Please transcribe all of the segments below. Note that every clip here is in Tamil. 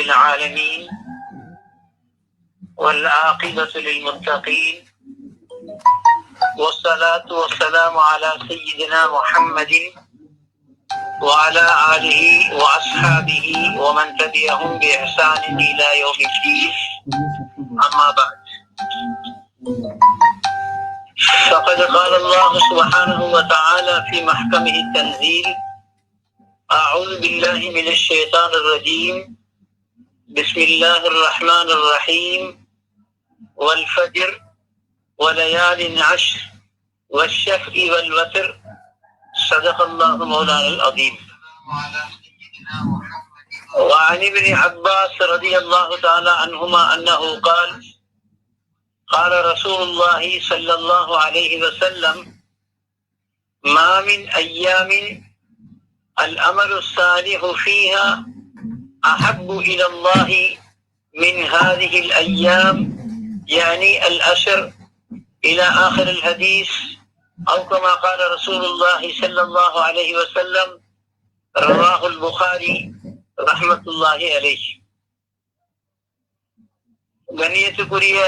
العالمين والعاقبة للمتقين والصلاة والسلام على سيدنا محمد وعلى آله وأصحابه ومن تبعهم بإحسان إلى يوم الدين. أما بعد، فقد قال الله سبحانه وتعالى في محكمه التنزيل: أعوذ بالله من الشيطان الرجيم، بسم الله الرحمن الرحيم، والفجر وليال عشر والشفع والوتر، صدق الله مولانا العظيم. وعن ابن عباس رضي الله تعالى عنهما أنه قال: قال رسول الله صلى الله عليه وسلم: ما من أيام الأمل الصالح فيها أحب إلى الله من هذه الأيام، يعني الأشر، إلى آخر الحديث، أو كما قال رسول الله صلى الله عليه وسلم. رواه البخاري رحمة الله عليه. கண்ணியத்துக்குரிய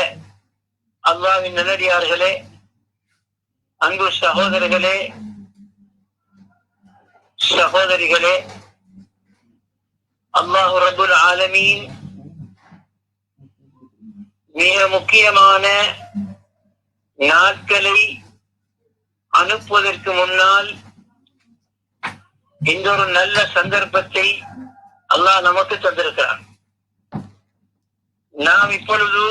அல்லாஹ்வின் நல்லடியார்களே, அன்பு சகோதரர்களே, சகோதரிகளே, அல்லாஹ் ரப்புல் ஆலமீன் மிக முக்கியமான நாட்களை அனுப்புவதற்கு முன்னால் இந்த ஒரு நல்ல சந்தர்ப்பத்தை அல்லாஹ் நமக்கு தந்திருக்கிறார். நாம் இப்பொழுது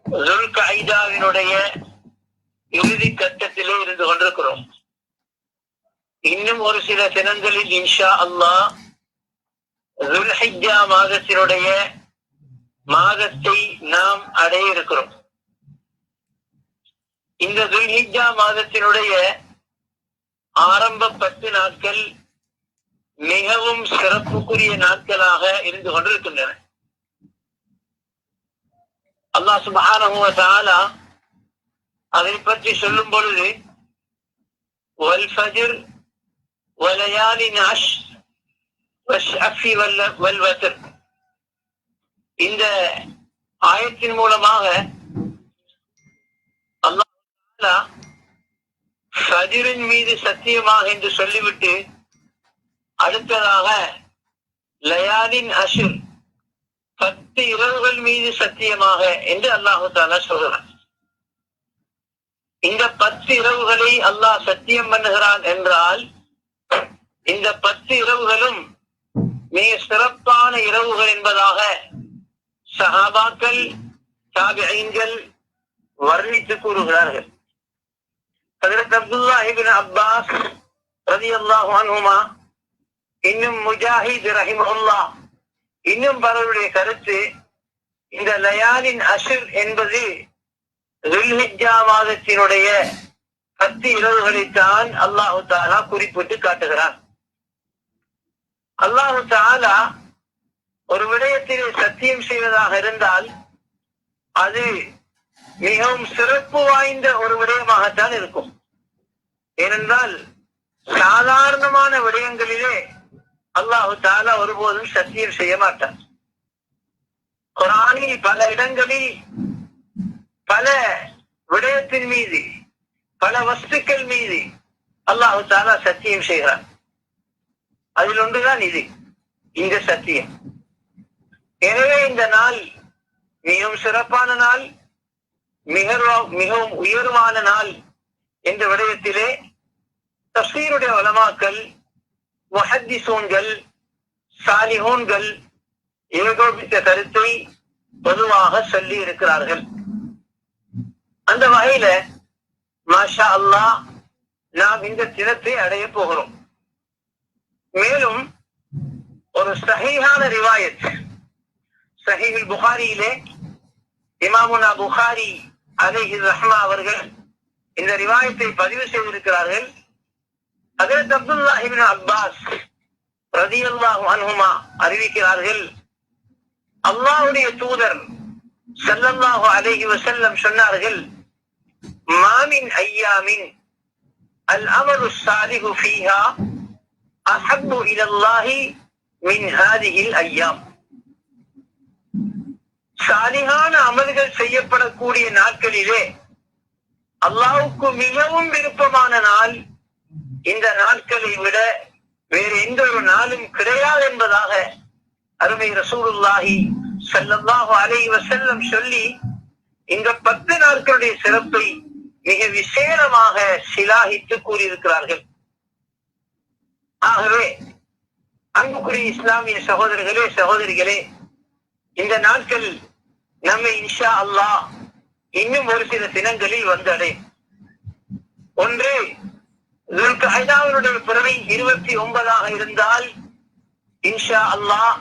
துல்கஅதாவினுடைய இறுதி கட்டத்திலே இருந்து கொண்டிருக்கிறோம். இன்னும் ஒரு சில தினங்களில் இன்ஷா அல்லாஹ் துல்ஹிஜ்ஜா மாதத்தினுடைய மாதத்தை நாம் அடைய இருக்கிறோம். இந்த துல்ஹிஜ்ஜா மாதத்தினுடைய ஆரம்ப 10 நாட்கள் மிகவும் சிறப்புக்குரிய நாட்களாக இருந்து கொண்டிருக்கின்றன. அல்லாஹ் சுப்ஹானஹு வ தஆலா அதை பற்றி சொல்லும் பொழுது, வல் ஃபஜ்ர் வலயாலின் அஷ்ர் வஷ்அஃபி வல் வத்ர், இந்த ஆயத்தின் மூலமாக அல்லாஹ் தஆலா ஃபஜ்ரின் மீது சத்தியமாக என்று சொல்லிவிட்டு அடுத்ததாக லயாலின் அஷ்ர், 10 இரவுகள் மீது சத்தியமாக என்று அல்லாஹ் தஆலா சொல்கிறார். இந்த 10 இரவுகளை அல்லாஹ் சத்தியம் பண்ணுகிறான் என்றால், இந்த 10 இரவுகளும் மிக சிறப்பான இரவுகள் என்பதாக சஹாபாக்கள், தாபிஈன்கள் வர்ணித்து கூறுகிறார்கள். ஹஜ்ரத் அப்துல்லாஹ் இப்னு அப்பாஸ் ரலியல்லாஹு அன்ஹுமா, இன்னும் முஜாஹித் ரஹிமஹுல்லாஹ், இன்னும் பலருடைய கருத்து, இந்த லயாலின் அஷ்ர் என்பது துல்ஹிஜ்ஜா மாதத்தினுடைய 10 இரவுகளைத்தான் அல்லாஹு தஆலா குறிப்பிட்டு காட்டுகிறான். அல்லாஹு தஆலா ஒரு விடயத்தில் சத்தியம் செய்வதாக இருந்தால் அது மிகவும் சிறப்பு வாய்ந்த ஒரு விடயமாகத்தான் இருக்கும். ஏனென்றால் சாதாரணமான விடயங்களிலே அல்லாஹு தஆலா ஒருபோதும் சத்தியம் செய்ய மாட்டார். குர்ஆனில் பல இடங்களில் பல விடயத்தின் மீது, பல வஸ்துக்கள் மீது அல்லாஹு தஆலா சத்தியம் செய்கிறார். அதில் ஒன்றுதான் இது, இந்த சத்தியம். எனவே இந்த நாள் மிகவும் சிறப்பான நாள், மிகவும் உயர்வான நாள் என்ற விடயத்திலே தஃசீருடைய உலமாக்கள், முஹத்திஸூன்கள், சாலிஹூன்கள் ஏகோபித்த கருத்தை பொதுவாக சொல்லி இருக்கிறார்கள். அந்த வகையில மாஷா அல்லாஹ் நாம் இந்த தினத்தை அடைய போகிறோம். மேலும் ஒரு சஹீஹான ரிவாயத், சஹீஹுல் புகாரியிலே இமாமுனா புகாரி அலைஹி ரஹ்மா அவர்கள் இந்த ரிவாயத்தை பதிவு செய்திருக்கிறார்கள். ஹஜ்ரத் அப்துல்லாஹ் இப்னு அப்பாஸ் ரலியல்லாஹு அன்ஹுமா அறிவிக்கிறார்கள், அல்லாஹ்வுடைய தூதர் ஸல்லல்லாஹு அலைஹி வஸல்லம் சொன்னார்கள், மாமின் ஐயாமின் அல் அமலு ஸாலிஹு ஃபீஹா அஹப்பு இலல்லாஹி மின் ஹாதிஹில் ஐயாம். சாலிகான அமல்கள் செய்யப்படக்கூடிய நாட்களிலே அல்லாஹ்வுக்கு மிகவும் விருப்பமான நாள் இந்த நாட்களை விட வேறு எந்த ஒரு நாளும் கிடையாது என்பதாக அருமை ரசூலுல்லாஹி ஸல்லல்லாஹு அலைஹி வஸல்லம் சொல்லி இந்த 10 நாட்களுடைய சிறப்பை மிக விசேடமாக சிலாகித்து கூறியிருக்கிறார்கள். ஆகவே அன்புக்குரிய இஸ்லாமிய சகோதரர்களே சகோதரிகளே, இந்த நாட்கள் நம்மை இன்ஷா அல்லாஹ் இன்னும் ஒரு சில தினங்களில் வந்தடையும். ஒன்று, பிறவை 29 இருந்தால் இன்ஷா அல்லாஹ்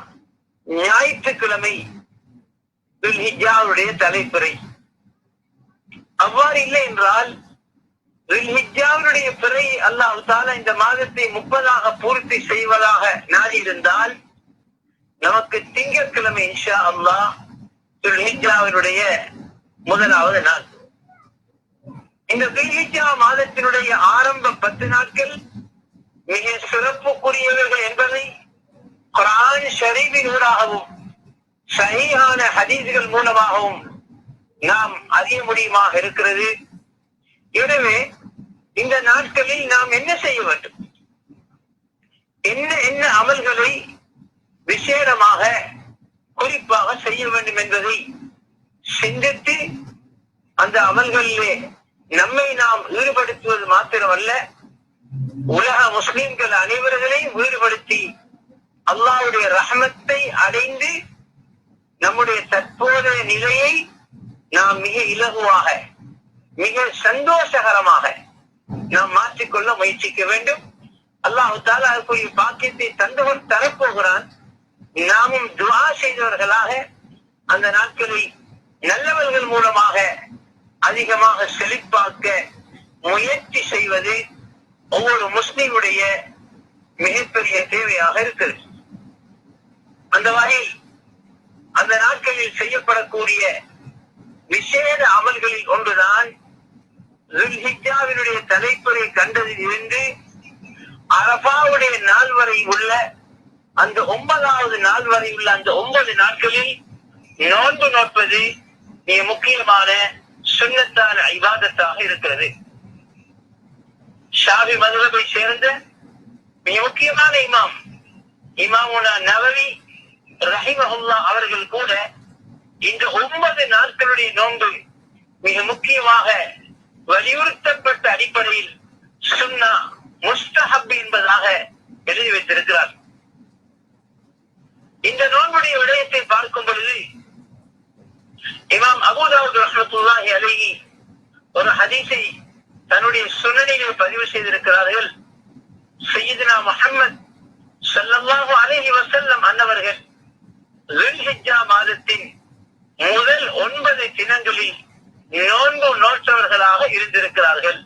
ஞாயிற்றுக்கிழமை துல்ஹிஜ்ஜாவுடைய தலைப்பிறை. அவ்வாறு இல்லை என்றால் துல்ஹிஜ்ஜாவுடைய பிறை அல்லாஹ் தஆலா இந்த மாதத்தை 30 பூர்த்தி செய்வதாக நாடி இருந்தால் நமக்கு திங்கட்கிழமை இன்ஷா அல்லாஹ் துல்ஹிஜ்ஜாவுடைய முதலாவது நாள். இந்த துல்ஹிஜ்ஜா மாதத்தினுடைய ஆரம்ப 10 நாட்கள் மிக சிறப்புக்குரியவர்கள் என்பதை குர்ஆன் ஷரீஃபினூடாகவும் சஹீஹான ஹதீஸ்கள் மூலமாகவும் நாம் அறிய முடியுமாக இருக்கிறது. எனவே இந்த நாட்களில் நாம் என்ன செய்ய வேண்டும், என்ன அமல்களை விசேடமாக குறிப்பாக செய்ய வேண்டும் என்பதை சிந்தித்து அந்த அமல்களிலே நம்மை நாம் ஈடுபடுத்துவது மாத்திரமல்ல, உலக முஸ்லிம்கள் அனைவர்களையும் ஈடுபடுத்தி அல்லாஹ்வுடைய ரஹ்மத்தை அடைந்து நம்முடைய தற்போதைய நிலையை நாம் மிக இலகுவாக மிக சந்தோஷகரமாக நாம் மாற்றிக்கொள்ள முயற்சிக்க வேண்டும். அல்லாஹ் தஆலா அதுக்குரிய பாக்கியத்தை தந்தவர் தரப்போகிறான். நாமும் துஆ செய்தவர்களாக அந்த நாட்களை நல்லவர்கள் மூலமாக அதிகமாக செழிப்பாக்க முயற்சி செய்வது ஒவ்வொரு முஸ்லிமுடைய மிகப்பெரிய தேவையாக இருக்கிறது. அந்த வகையில் அந்த நாட்களில் செய்யப்படக்கூடிய விசேட அமல்களில் ஒன்றுதான் துல்ஹிஜ்ஜாவினுடைய தலைப்பறை கண்டதில் இருந்து அரஃபாவுடைய நாள் வரை உள்ள அந்த 9வது நாள் வரை உள்ள அந்த 9 நாட்களில் நோன்பு நோற்பது மிக முக்கியமான சுன்னத்தான இபாதத்தாக இருக்கிறது. ஷாஃபி மதுஹபை சேர்ந்த மிக முக்கியமான இமாமுனா நவவி ரஹிமஹுல்லாஹ் அவர்கள் கூட இந்த 9 நாட்களுடைய நோன்பு மிக முக்கியமாக வலியுறுத்தப்பட்ட அடிப்படையில் சுன்னா முஸ்தஹப் என்பதாக எழுதி வைத்திருக்கிறார். இந்த நோன்புடைய விடயத்தை பார்க்கும் பொழுது இமாம் அபூ தாவூத் ரஹ்மத்துல்லாஹி அலைஹி ஒரு ஹதீஸை தன்னுடைய சுனனிலே பதிவு செய்திருக்கிறார்கள். சய்யிதுனா முஹம்மத் ஸல்லல்லாஹு அலைஹி வஸல்லம் அன்னவர்கள் துல்ஹிஜ்ஜா மாதத்தின் முதல் 9 தினங்களில் நோன்பு நோற்றவர்களாக இருந்திருக்கிறார்கள்.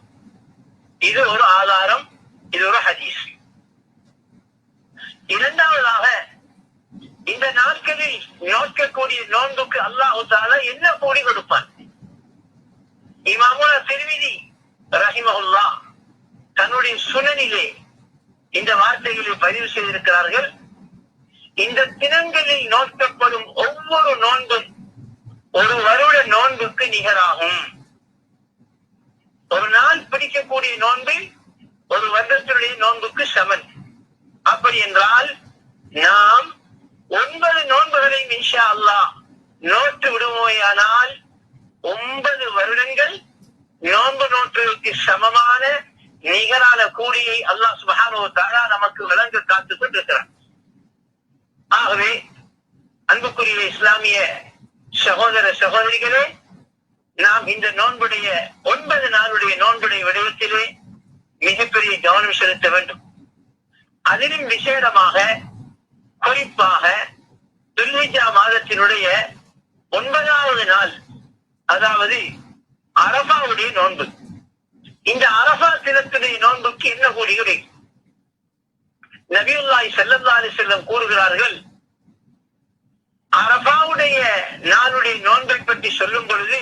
இது ஒரு ஆதாரம், இது ஒரு ஹதீஸ். இரண்டாவதாக, இந்த நாட்களில் நோக்கக்கூடிய நோன்புக்கு அல்லாஹ் தஆலா என்ன கூலி கொடுப்பான்? இமாமுனா திர்மிதி ரஹிமஹுல்லாஹ் தன்னுடைய சுனனிலே இந்த வார்த்தைகளை பதிவு செய்திருக்கிறார்கள். இந்த தினங்களில் நோக்கப்படும் ஒவ்வொரு நோன்பும் ஒரு வருட நோன்புக்கு நிகராகும். ஒரு நாள் பிடிக்கக்கூடிய நோன்பு ஒரு வருடத்தினுடைய நோன்புக்கு சமன். அப்படி என்றால் நாம் 9 நோன்புகளையும் இன்ஷா அல்லாஹ் நோட்டு விடுவோயானால் 9 வருடங்கள் நோன்பு நோட்டுக்கு சமமான நிகரான கூலியை அல்லாஹ் சுப்ஹானஹு வ தஆலா நமக்கு வழங்க காத்துக் கொண்டிருக்கிறார். ஆகவே அன்புக்குரிய இஸ்லாமிய சகோதர சகோதரிகளே, நாம் இந்த நோன்புடைய 9 நாளுடைய நோன்புடைய விடயத்திலே மிகப்பெரிய கவனம் செலுத்த வேண்டும். அதிலும் விசேடமாக குறிப்பாக துல்ஹிஜ்ஜா மாதத்தினுடைய 9வது நாள், அதாவது அரஃபாவுடைய நோன்பு. இந்த அரஃபா தினத்துடைய நோன்புக்கு என்ன கூலி கிடைக்கும்? நபியுல்லாஹி ஸல்லல்லாஹு அலைஹி வஸல்லம் கூறுகிறார்கள், அரஃபாவுடைய நாளுடைய நோன்பை பற்றி சொல்லும் பொழுது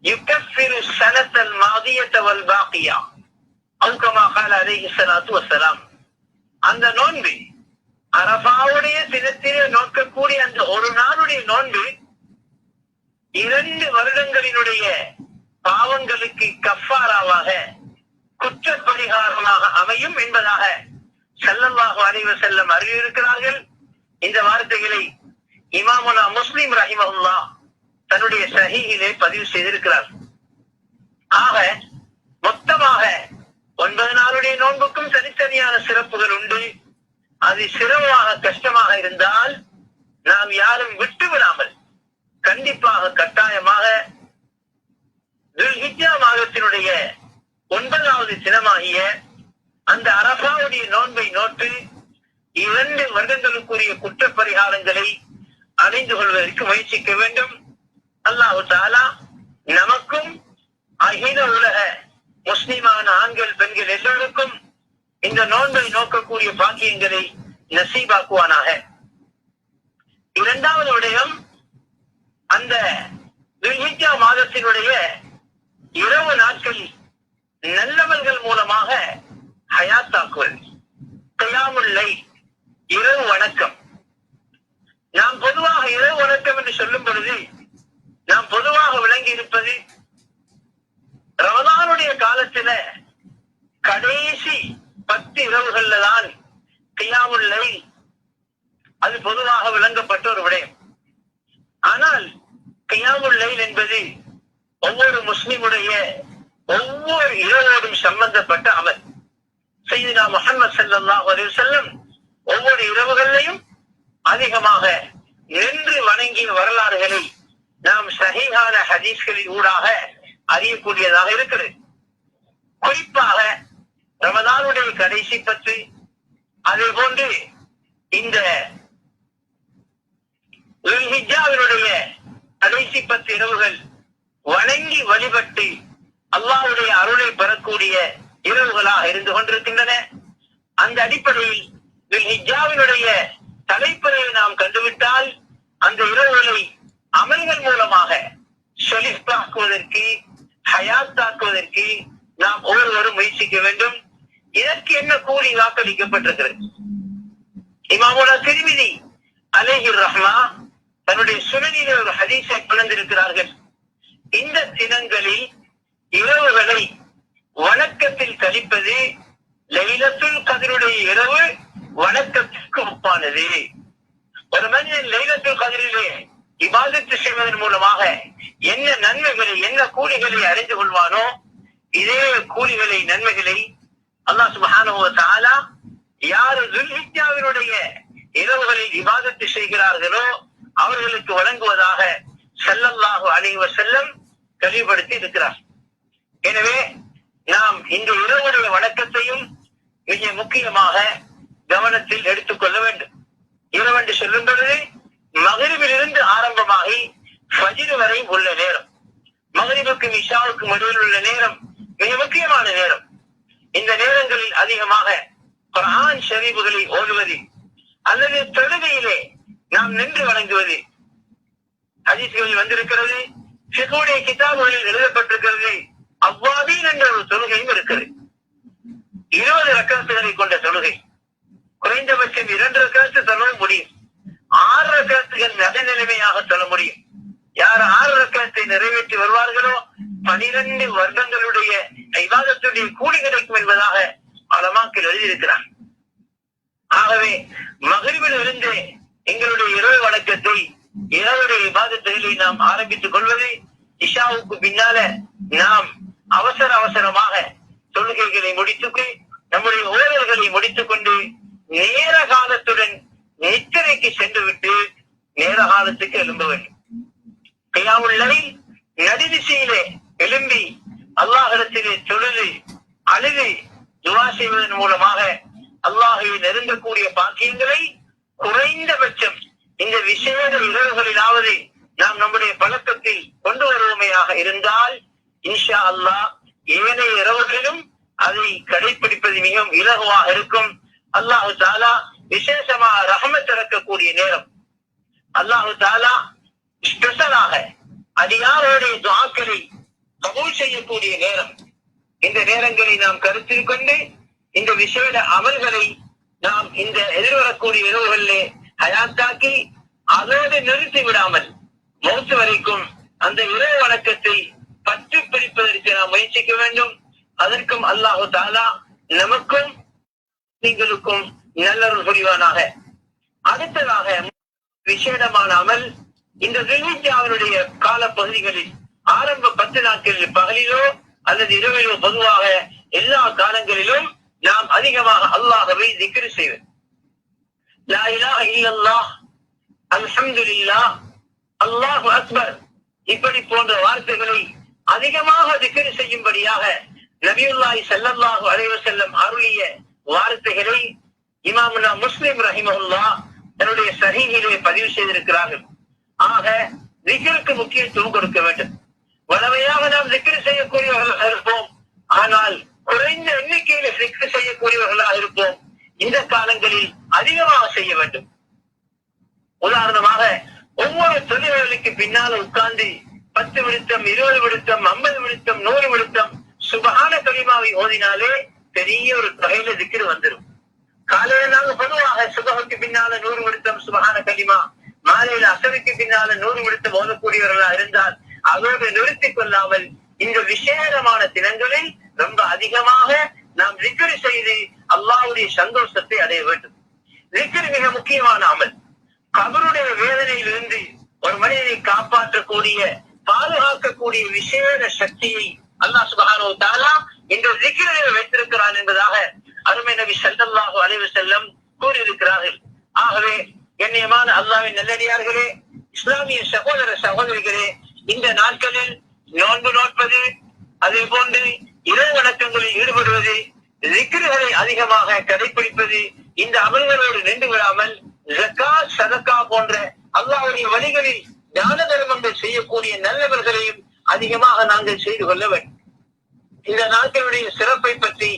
யுகஃபிரு ஸனத்தல் மாதியத வல் பாக்கியா அவு கமா قال அலைஹி ஸலாத்து வஸலாம். அந்த நோன்பு அரஃபாவுடைய தினத்திலே நோக்கக்கூடிய அந்த ஒரு நாளுடைய நோன்பு 2 வருடங்களினுடைய பாவங்களுக்கு கஃபாராவாக குற்ற பரிகாரமாக அமையும் என்பதாக ஸல்லல்லாஹு அலைஹி வஸல்லம் அறிவித்திருக்கிறார்கள். இந்த வார்த்தைகளை இமாமுனா முஸ்லிம் ரஹிமஹுல்லாஹ் தன்னுடைய ஸஹீஹிலே பதிவு செய்திருக்கிறார். ஆக மொத்தமாக 9 நாளுடைய நோன்புக்கும் தனித்தனியான சிறப்புகள் உண்டு. அது சிரமமாக கஷ்டமாக இருந்தால் நாம் யாரும் விட்டு விடாமல் கண்டிப்பாக கட்டாயமாக துல்ஹிஜ்ஜா மாதத்தினுடைய 9வது தினமாகிய அந்த அரஃபாவுடைய நோன்பை நோட்டு 2 வருடங்களுக்குரிய குற்ற பரிகாரங்களை அடைந்து கொள்வதற்கு முயற்சிக்க வேண்டும். அல்லாஹ் தஆலா நமக்கும் அகில உலக முஸ்லிமான ஆண்கள் பெண்கள் எல்லோருக்கும் இந்த நோன்பை நோக்கக்கூடிய பாக்கியங்களை நசீபாக்குவானாக. 2வது விடயம், அந்த துல்ஹிஜ்ஜா மாதத்தினுடைய இரவு நாட்களில் நல்லவர்கள் மூலமாக ஹயாத்தாக்குவது, கியாமுல் லைல், இரவு வணக்கம். நாம் பொதுவாக இரவு வணக்கம் என்று சொல்லும் பொழுது நாம் பொதுவாக விளங்கி இருப்பது ரமலானுடைய காலத்துல கடைசி 10 இரவுகள்ல தான் கியாமுல் லைல், அது பொதுவாக விளங்கப்பட்ட ஒரு விடயம். ஆனால் கியாமுல் லைல் என்பது ஒவ்வொரு முஸ்லிமுடைய ஒவ்வொரு இரவோடும் சம்பந்தப்பட்ட அமல். சய்யிதுனா முஹம்மது ஸல்லல்லாஹு அலைஹி வஸல்லம் ஒவ்வொரு இரவுகளிலும் அதிகமாக நின்று வணங்கிய வரலாறுகளை நாம் ஸஹீஹான ஹதீஸ்களின் ஊடாக அறியக்கூடியதாக இருக்கிறது. குறிப்பாக ரமதானுடைய கடைசி 10, அதே போன்று இந்த துல்ஹிஜ்ஜாவினுடைய கடைசி 10 இரவுகள் வணங்கி வழிபட்டு அல்லாஹ்வுடைய அருளை பெறக்கூடிய இரவுகளாக இருந்து கொண்டிருக்கின்றன. அந்த அடிப்படையில் துல்ஹிஜ்ஜாவினுடைய தலைப்பறையை நாம் கண்டுவிட்டால் அந்த இரவுகளை அமல்கள் மூலமாக ஷலீஃபாக்குவதற்கு, ஹயாத்தாக்குவதற்கு நாம் ஒவ்வொருவரும் முயற்சிக்க வேண்டும். இதற்கு என்ன கூலி வாக்களிக்கப்பட்டிருக்கிறது? இமாமுனா திர்மிதி அலைஹி ரஹ்மா தன்னுடைய சுனனிலே ஒரு ஹதீஸை பிளந்திருக்கிறார்கள். இந்த தினங்களில் இரவுகளை வணக்கத்தில் கழிப்பது லைலத்துல் கத்ருடைய இரவு வணக்கத்திற்கு ஒப்பானது. ஒரு மனிதன் லைலத்துல் கத்ரிலே இபாதத்து செய்வதன் மூலமாக என்ன நன்மைகளை, என்ன கூலிகளை அறிந்து கொள்வானோ, இதே கூலிகளை, நன்மைகளை அல்லாஹ் சுப்ஹானஹு வ தஆலா யார் துல்ஹிஜ்ஜாவினுடைய இரவுகளில் இபாதத்து செய்கிறார்களோ அவர்களுக்கு வழங்குவதாக ஸல்லல்லாஹு அலைஹி வஸல்லம் தெளிவுபடுத்தி இருக்கிறார். எனவே நாம் இந்த இரவுடைய வணக்கத்தையும் மிக முக்கியமாக கவனத்தில் எடுத்துக்கொள்ள வேண்டும். இரவு என்று சொல்லும் பொழுது மக்ரிபிலிருந்து ஆரம்பமாகி ஃபஜ்ர் வரை உள்ள நேரம், மக்ரிபுக்கும் இஷாவுக்கும் இடையில் உள்ள நேரம் மிக முக்கியமான நேரம். இந்த நேரங்களில் அதிகமாக குர்ஆன் ஷரீஃப்களை ஓதுவது அல்லது தொழுகையிலே நாம் நின்று வணங்குவது ஹதீஸ்களில் வந்திருக்கிறது. ஃபிக்ஹுடைய கிதாபுகளில் எழுதப்பட்டிருக்கிறது. அவ்வாபீன் என்ற ஒரு தொழுகையும் இருக்கிறது. 20 ரக்காத்துகளை கொண்ட தொழுகை. குறைந்தபட்சம் 2 ரக்காத்து தொழ முடியும். 6 ரக்காத்துகள் நடுநிலைமையாக தொழ முடியும். யார் 6 ரக்காத்தை நிறைவேற்றி வருவார்களோ 12 வருடங்களுடைய இபாதத்துடைய கூலி கிடைக்கும் என்பதாக உலமாக்கள் எழுதியிருக்கிறார். ஆகவே மக்ரிபில் இருந்து எங்களுடைய இரவு வணக்கத்தை, இரவுடைய இபாதத்துகளை நாம் ஆரம்பித்துக் கொள்வது, இஷாவுக்கு பின்னால நாம் அவசரமாக தொழுகைகளை முடித்துக்கு நம்முடைய ஓரல்களை முடித்துக் கொண்டு நேர காலத்துடன் நித்திரைக்கு சென்று விட்டு நேர காலத்துக்கு எழும்ப வேண்டும். கியாமுல் லைல் நடுதிசையிலே எழும்பி அல்லாஹ்விடத்திலே தொழுது அழுது துஆ செய்வதன் மூலமாக அல்லாஹ்வை நெருங்கக்கூடிய பாக்கியங்களை குறைந்தபட்சம் இந்த விசேட இரவுகளிலாவது நாம் நம்முடைய பழக்கத்தில் கொண்டு வருவோமையாக இருந்தால் இன்ஷா அல்லாஹ் ஏனைய இரவுகளிலும் அதை கடைபிடிப்பது மிகவும் இலகுவாக இருக்கும். அல்லாஹு தஆலா விசேஷமாக ரஹமத் இறக்கக்கூடிய நேரம், அல்லாஹு தஆலா ஸ்பெஷலாக அடியாருடைய துஆக்களை கபூல் செய்யக்கூடிய நேரம். இந்த நேரங்களை நாம் கருத்தில் கொண்டு இந்த விசேட அமல்களை நாம் இந்த எதிர்வரக்கூடிய இரவுகளிலே ஹயாத்தாக்கி அதோடு நிறுத்தி விடாமல் மௌத் வரைக்கும் அந்த இரவு வணக்கத்தை பற்றி பிடிப்பதற்கு நாம் முயற்சிக்க வேண்டும். அதற்கும் அல்லாஹு தஆலா நமக்கும் நீங்களுக்கும் நல்லருள் புரிவானாக. அடுத்ததாக விசேடமான அமல், இந்த துல்ஹிஜ்ஜாவினுடைய கால பகுதிகளில் ஆரம்ப 10 நாட்களில் பகலிலோ அல்லது இரவிலோ பொதுவாக எல்லா காலங்களிலும் நாம் அதிகமாக அல்லாஹ்வை திக்ர் செய்வோம். லா இலாஹ இல்லல்லாஹ், அல்ஹம்துலில்லாஹ், அல்லாஹு அக்பர் இப்படி போன்ற வார்த்தைகளை அதிகமாக திக்ர் செய்யும்படியாக நபியுல்லாஹி ஸல்லல்லாஹு அலைஹி வஸல்லம் அருளிய வார்த்தைகளை இமாமுனா முஸ்லிம் ரஹிமஹுல்லாஹ் தன்னுடைய ஸஹீஹிலே பதிவு செய்திருக்கிறார்கள். ஆக திக்ருக்கு முக்கியத்துவம் கொடுக்க வேண்டும். வளமையாக நாம் திக்ர் செய்யக்கூடியவர்களாக இருப்போம், ஆனால் குறைந்த எண்ணிக்கையில் திக்ர் செய்யக்கூடியவர்களாக இருப்போம். இந்த காலங்களில் அதிகமாக செய்ய வேண்டும். உதாரணமாக ஒவ்வொரு தொழில்களுக்கு பின்னால உட்கார்ந்து 10 விழுத்தம், 20 விழுத்தம், 50 விழுத்தம், 100 விழுத்தம் சுபஹான கலிமாவை ஓதினாலே பெரிய ஒரு தொகையில திக்ர் வந்துடும். காலையில நாங்க பொதுவாக சுபஹுக்கு பின்னால 100 விழுத்தம் சுபஹான கலிமா, மாலையில அசருக்கு பின்னால 100 விழுத்தம் ஓதக்கூடியவர்களா இருந்தால் அதோடு நிறுத்திக் கொள்ளாமல் இந்த விசேடமான தினங்களில் ரொம்ப அதிகமாக நாம் திக்ர் செய்து அல்லாஹ்வுடைய சந்தோஷத்தை அடைய வேண்டும். திக்ர் மிக முக்கியமான அமல். கபருடைய வேதனையிலிருந்து ஒரு மனிதனை காப்பாற்றக்கூடிய, பாதுகாக்கக்கூடிய விசேட சக்தியை அல்லாஹ் சுப்ஹானஹு வ தஆலா இந்த திக்ரில் வைத்திருக்கிறான் என்பதாக அருமை நபி ஸல்லல்லாஹு அலைஹி வஸல்லம் கூறியிருக்கிறார்கள். ஆகவே கண்ணியமான அல்லாஹ்வின் நல்லடியார்களே, இஸ்லாமிய சகோதர சகோதரிகளே, இந்த நாட்களில் நோன்பு நோட்பது, அதே போன்று இரவு வணக்கங்களில் ஈடுபடுவது, திக்ருகளை அதிகமாக கடைபிடிப்பது, இந்த அமல்களோடு நின்று விடாமல் ஜகாத், சதகா போன்ற அல்லாஹ்வுடைய வழிகளில் தான தர்மங்கள் செய்யக்கூடிய நல்லவர்களையும் அதிகமாக நாங்கள் செய்து கொள்ள வேண்டும். இந்த நாட்களுடைய சிறப்பை பற்றி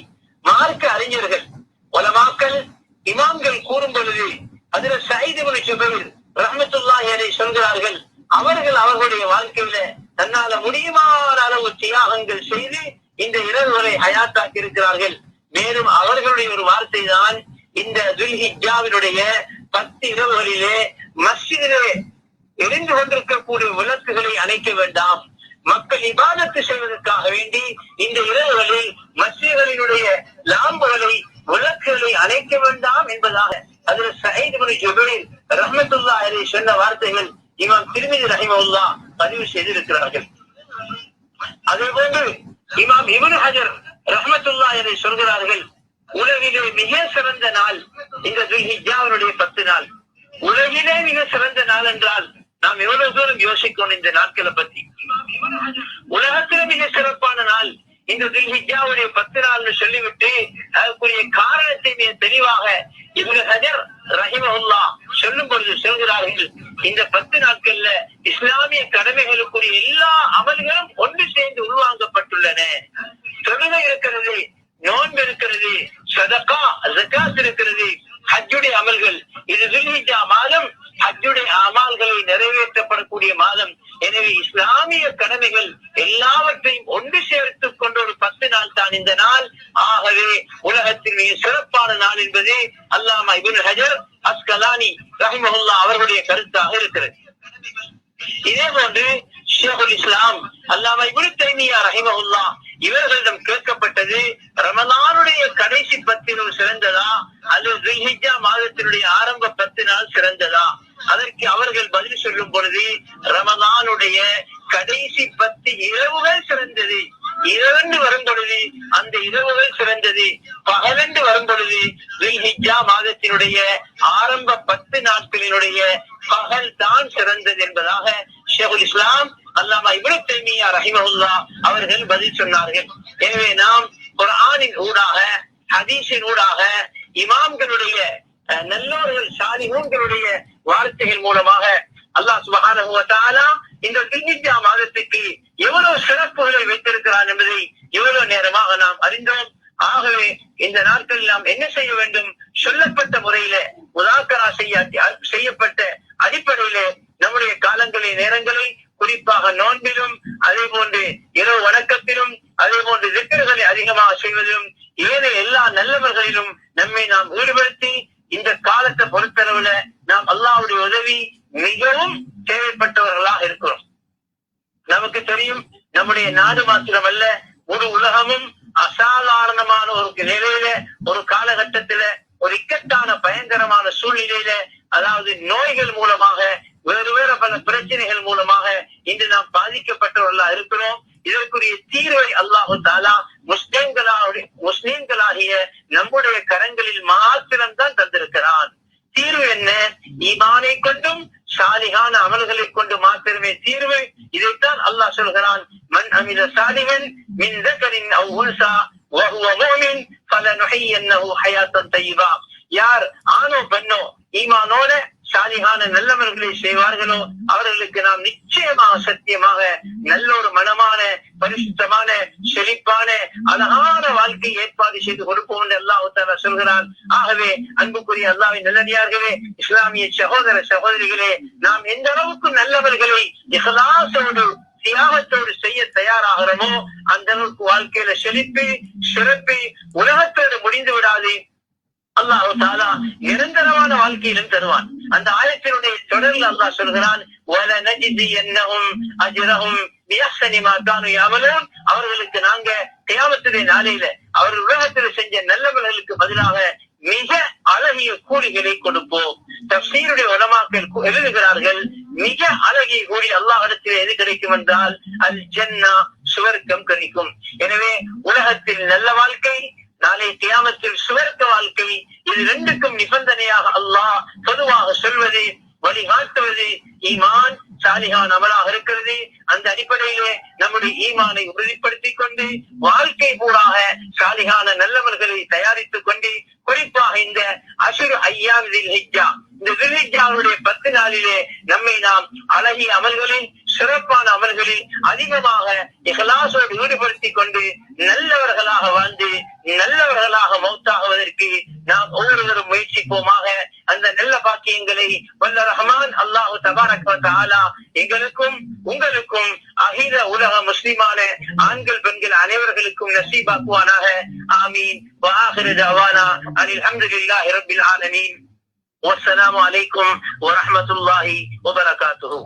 மார்க்க அறிஞர்கள், உலமாக்கள், இமாம்கள் கூறும் பொழுது அதில் சயீத் இப்னு ஜுபைர் ரஹ்மத்துல்லாஹி அலைஹி சொல்கிறார்கள், அவர்கள் அவர்களுடைய வாழ்க்கையில தன்னால முடியுமான அளவு தியாகங்கள் செய்து இந்த இரவுகளை ஹயாத்தாக்கி இருக்கிறார்கள். மேலும் அவர்களுடைய ஒரு வார்த்தை தான், இந்த துல்ஹிஜ்ஜாவினுடைய 10 இரவுகளிலே மஸ்ஜிதிலே எரிந்து கொண்டிருக்கக்கூடிய விளக்குகளை அணைக்க வேண்டாம். மக்கள் இபாதத்து செய்வதற்காக வேண்டி இந்த இரவுகளில் மஸ்ஜிதுகளினுடைய லாம்புகளை, விளக்குகளை அணைக்க வேண்டாம் என்பதாக அதில் சயீத் இப்னு ஜுபைர் ரஹ்மத்துல்லாஹி அலைஹி சொன்ன வார்த்தைகள் இமாம் திர்மிதி ரஹிமஹுல்லாஹ் பதிவு செய்திருக்கிறார்கள். அதே போன்று இமாம் இப்னு ஹஜர் ரஹ்மத்துல்லாஹி அலைஹி சொல்கிறார்கள், உலகிலே மிக சிறந்த நாள் இந்த துல்ஹிஜ்ஜாவினுடைய 10 நாள். உலகிலே மிக சிறந்த நாள் என்றால் நாம் எவ்வளவு தூரம் யோசிக்கணும் இந்த நாட்களை பத்தி. உலகத்தில மிக சிறப்பான நாள் இந்த துல்ஹிஜ்ஜாவுடைய 10 நாள்னு சொல்லிவிட்டு அதற்குரிய காரணத்தை மிக தெளிவாக இப்னு ஹஜர் ரஹிமஹுல்லாஹ் சொல்லும் பொழுது சொல்கிறார்கள், இந்த 10 நாட்கள்ல இஸ்லாமிய கடமைகளுக்குரிய எல்லா அமல்களும் ஒன்று சேர்ந்து உள்வாங்கப்பட்டுள்ளன. தொழுகை இருக்கிறது, நோன்பு இருக்கிறது, சதகா, ஜகாத் இருக்கிறது, ஹஜ்ஜுடைய அமல்கள். இது துல்ஹிஜ்ஜா மாதம் ஹஜ்ஜுடைய அமல்களை நிறைவேற்றப்படக்கூடிய மாதம். எனவே இஸ்லாமிய கடமைகள் எல்லாவற்றையும் ஒன்று சேர்த்துக் கொண்ட ஒரு 10 நாள் தான் இந்த நாள். ஆகவே உலகத்தின் மிக சிறப்பான நாள் என்பது அல்லாமா இப்னு ஹஜர் அஸ்கலானி ரஹிமஹுல்லாஹ் அவர்களுடைய கருத்தாக இருக்கிறது. இதே போன்று ஷேகுல் இஸ்லாம் அல்லாமா இப்னு தைமியா ரஹிமஹுல்லாஹ் இவர்களிடம் கேட்கப்பட்டது, ரமலானுடைய கடைசி 10 நாள் சிறந்ததா அல்லது துல்ஹிஜ்ஜா மாதத்தினுடைய ஆரம்ப 10 நாள் சிறந்ததா? அதற்கு அவர்கள் பதில் சொல்லும் பொழுது, ரமலானுடைய கடைசி 10 இரவுகள் சிறந்தது. இரவென்று வரும் பொழுது அந்த இரவுகள் சிறந்தது, பகலென்று வரும் பொழுது துல்ஹிஜ்ஜா மாதத்தினுடைய ஆரம்ப 10 நாட்களினுடைய பகல் தான் சிறந்தது என்பதாக ஷேகுல் இஸ்லாம் அல்லாமா இப்னு தைமியா ரஹிமஹுல்லாஹ் அவர்கள் பதில் சொன்னார்கள். எனவே நாம் குர்ஆனின் ஊடாக, ஹதீஸின் ஊடாக, இமாம்களுடைய நல்லோர்கள் சாலிஹூன்களுடைய வார்த்தைகள் மூலமாக அல்லாஹ் சுப்ஹானஹு வ தஆலா இந்த துல்ஹிஜ்ஜா மாதத்துக்கு எவ்வளவு சிறப்புகளை வைத்திருக்கிறான் என்பதை எவ்வளவு நேரமாக நாம் அறிந்தோம். ஆகவே இந்த நாட்களில் நாம் என்ன செய்ய வேண்டும்? சொல்லப்பட்ட முறையில முதாக்கரா செய்யப்பட்ட அடிப்படையில நம்முடைய காலங்களை, நேரங்களை, குறிப்பாக நோன்பிலும், அதே போன்று இரவு வணக்கத்திலும், அதே போன்று திக்ருகளை அதிகமாக செய்வதிலும், ஏனைய எல்லா நல்லவர்களிலும் நம்மை நாம் ஈடுபடுத்தி இந்த காலத்தை பொறுத்தளவுல நாம் அல்லாஹ்வுடைய உதவி மிகவும் தேவைப்பட்டவர்களாக இருக்கிறோம். நமக்கு தெரியும், நம்முடைய நாடு மாத்திரமல்ல முழு உலகமும் அசாதாரணமான ஒரு நிலையில, ஒரு காலகட்டத்தில, ஒரு இக்கட்டான பயங்கரமான சூழ்நிலையில, அதாவது நோய்கள் மூலமாக, வேறு வேறு பல பிரச்சனைகள் மூலமாக இன்று நாம் பாதிக்கப்பட்டவர்களா இருக்கிறோம். இதற்குரிய தீர்வை அல்லாஹு தஆலா முஸ்லிம்களாகிய நம்முடைய கரங்களில் மாத்திரம்தான் தந்திருக்கிறான். தீர்வு என்ன? ஈமானை கொண்டும் சாலிகான அமல்களை கொண்டு மாத்திரமே தீர்வு. இதைத்தான் அல்லாஹ் சொல்கிறான், மன் அமில சாலிஹன் மின் ذكرٍ أو أنثى وهو مؤمن فلنحيينه حياة طيبة. யார் ஆணோ பெண்ணோ ஈமானோட சாலிகான நல்லவர்களை செய்வார்களோ அவர்களுக்கு நாம் நிச்சயமாக சத்தியமாக நல்ல ஒரு மனமான, பரிசுத்தமான, செழிப்பான, அழகான வாழ்க்கை ஏற்பாடு செய்து கொடுப்போம் என்று அல்லாஹ் தஆலா சொல்கிறான். ஆகவே அன்புக்குரிய அல்லாஹ்வின் நல்லடியார்களே, இஸ்லாமிய சகோதர சகோதரிகளே, நாம் எந்த அளவுக்கு நல்லவர்களை இஹ்லாஸோடு தியாகத்தோடு செய்ய தயாராகிறோமோ அந்த அளவுக்கு வாழ்க்கையில செழிப்பு, சிறப்பு உலகத்தோடு முடிந்து விடாது. அல்லாஹ் தஆலா நிரந்தரமான வாழ்க்கையிலும் தருவான். அந்த ஆயத்தினுடைய தொடரில் அல்லாஹ் சொல்கிறான், வலனஜியன்னஹும் அஜ்ரஹும் பிஅஹ்ஸனி மா கானூ யஅமலூன். அவர்களுக்கு நாங்க கியாமத்துடைய நாளையில அவர்கள் உலகத்தில் செஞ்ச நல்லவர்களுக்கு பதிலாக மிக அழகிய கூலிகளை கொடுப்போம். தஃசீருடைய உலமாக்கள் எழுதுகிறார்கள், மிக அழகிய கூலி அல்லாஹ்விடத்தில் எது கிடைக்கும் என்றால் அல் ஜன்னா, சுவர்க்கம் கிடைக்கும். எனவே உலகத்தில் நல்ல வாழ்க்கை, நாளை கியாமத்தில் சுவர்க்க வாழ்க்கை, இது ரெண்டுக்கும் நிபந்தனையாக அல்லாஹ் பொதுவாக சொல்வது, வழிகாட்டுவது ஈமான் சாலிகான் அமலாக இருக்கிறது. அந்த அடிப்படையிலே நம்முடைய ஈமானை உறுதிப்படுத்திக் கொண்டு வாழ்க்கை பூராக சாலிகான நல்லவர்களை தயாரித்துக் கொண்டு, குறிப்பாக இந்த அஷ்ரு அய்யாம் தில் ஹிஜ்ஜா, இந்த தில் ஹிஜ்ஜாவுடைய 10 நாளிலே நம்மை நாம் அழகிய அமல்களில், சிறப்பான அமல்களில் அதிகமாக இஹ்லாஸோடு ஈடுபடுத்திக் கொண்டு நல்லவர்களாக வாழ்ந்து நல்லவர்களாக மௌத்தாகுவதற்கு நாம் ஒவ்வொருவரும் முயற்சிப்போமாக. அந்த நல்ல பாக்கியங்களை வல்ல ரஹ்மான் அல்லாஹ் தபாரக வ தஆலா எங்களுக்கும் உங்களுக்கும் அகில உலக முஸ்லிமான ஆண்கள் பெண்கள் அனைவர்களுக்கும் நசீபாக்குவானாக. ஆமீன். வ ஆகிரு தஅவானா அனில் ஹம்துலில்லாஹி ரப்பில் ஆலமீன். வஸ்ஸலாமு அலைக்கும் வ ரஹ்மத்துல்லாஹி வ பரகாத்துஹு.